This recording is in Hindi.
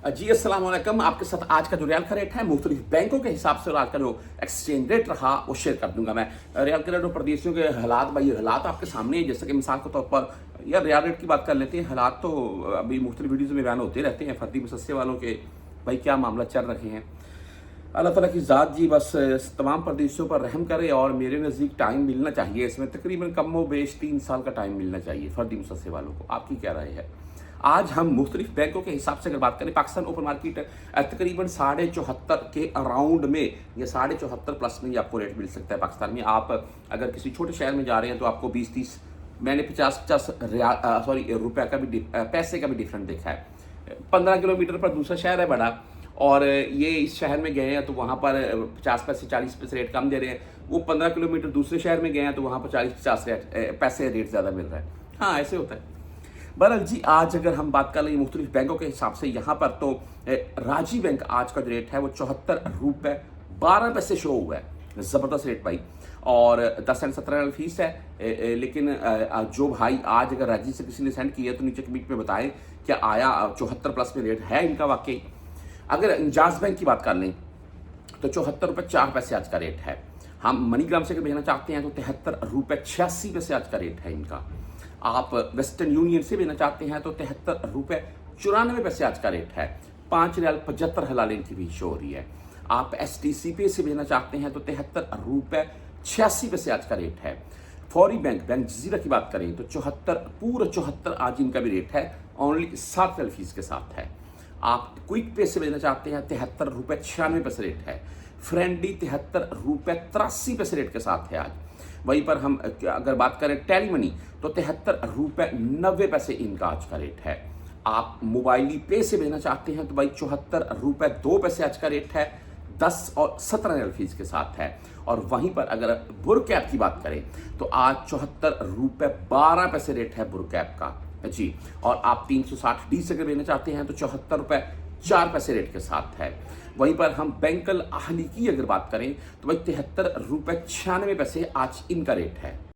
जी अस्सलाम वालेकुम। आपके साथ आज का जो रियाल का रेट है मुख्तलिफ बैंकों के हिसाब से और आज का जो एक्सचेंज रेट रहा वो शेयर कर दूंगा मैं। रियाल के रेट और प्रदेशियों के हालात, भाई हालात आपके सामने है। जैसे कि मिसाल के तौर पर यार रियाल रेट की बात कर लेते हैं। हालात तो अभी मुख्तलिफ वीडियोज़ में बयान होते रहते हैं फर्दी मुसस्से वालों के, भाई क्या मामला चल रहे हैं। अल्लाह ताला की ज़ात जी बस तमाम प्रदेशों पर रहम करे और मेरे नज़दीक टाइम मिलना चाहिए। इसमें तकरीबन कम व बेश 3 साल का टाइम मिलना चाहिए फर्दी मुसस्से वालों को। आपकी क्या राय है? आज हम मुख्तलिफ बैंकों के हिसाब से अगर बात करें, पाकिस्तान ओपन मार्केट तकरीबन 74.5 के अराउंड में या 74.5 प्लस में ही आपको रेट मिल सकता है पाकिस्तान में। आप अगर किसी छोटे शहर में जा रहे हैं तो आपको 20-30, मैंने 50-50 रुपये का भी पैसे का भी डिफरेंट देखा है। 15 किलोमीटर पर दूसरा शहर है बड़ा, और ये इस शहर में गए हैं तो वहाँ पर 50 पैसे 40 पैसे रेट कम दे रहे हैं। वो 15 किलोमीटर दूसरे शहर में गए हैं तो वहाँ पर 40-50 पैसे रेट ज़्यादा मिल रहा है। हाँ, ऐसे होता है। बहरहाल जी, आज अगर हम बात कर लें मुख्तलिफ बैंकों के हिसाब से, यहाँ पर तो राजी बैंक आज का जो रेट है वो 74 रुपये 12 पैसे शो हुआ है। ज़बरदस्त रेट भाई, और 10 एंड 17 फीस है। लेकिन जो भाई आज अगर राजी से किसी ने सेंड किया तो नीचे कमेंट में बताएं क्या आया 74 प्लस में रेट है इनका वाकई। अगर इंजाज बैंक की बात कर लें तो 74 रुपये 4 पैसे आज का रेट है। हम मनीग्राम से अगर भेजना चाहते हैं तो 73 रुपये 86 पैसे आज का रेट है इनका। आप वेस्टर्न यूनियन से भेजना चाहते हैं तो 73 रुपये 94 पैसे आज का रेट है। 5 रियाल 75 हलाल इनकी भी शो हो रही है। आप STCP से भेजना चाहते हैं तो 73 रुपये 86 पैसे आज का रेट है। फौरी बैंक जजीरा की बात करें तो 74 आज इनका भी रेट है, ओनली 7 रियाल फीस के साथ है। आप क्विक पे से भेजना चाहते हैं 73 रुपये 96 पैसे रेट है। फ्रेंडली 73 रुपये 83 पैसे रेट के साथ है आज। वहीं पर हम अगर बात करें टेली मनी तो 73 रुपये 90 पैसे इनका आज का रेट है। आप मोबाइली पे से भेजना चाहते हैं तो भाई 74 रुपये 2 पैसे आज का रेट है, 10 और 17 रियाल फीस के साथ है। और वहीं पर अगर बुरकैप की बात करें तो आज 74 रुपये 12 पैसे रेट है बुरकैप का जी। और आप 360D से अगर लेना चाहते हैं तो 74 रुपये 4 पैसे रेट के साथ है। वहीं पर हम बैंकल आहली की अगर बात करें तो भाई 73 रुपये 96 पैसे आज इनका रेट है।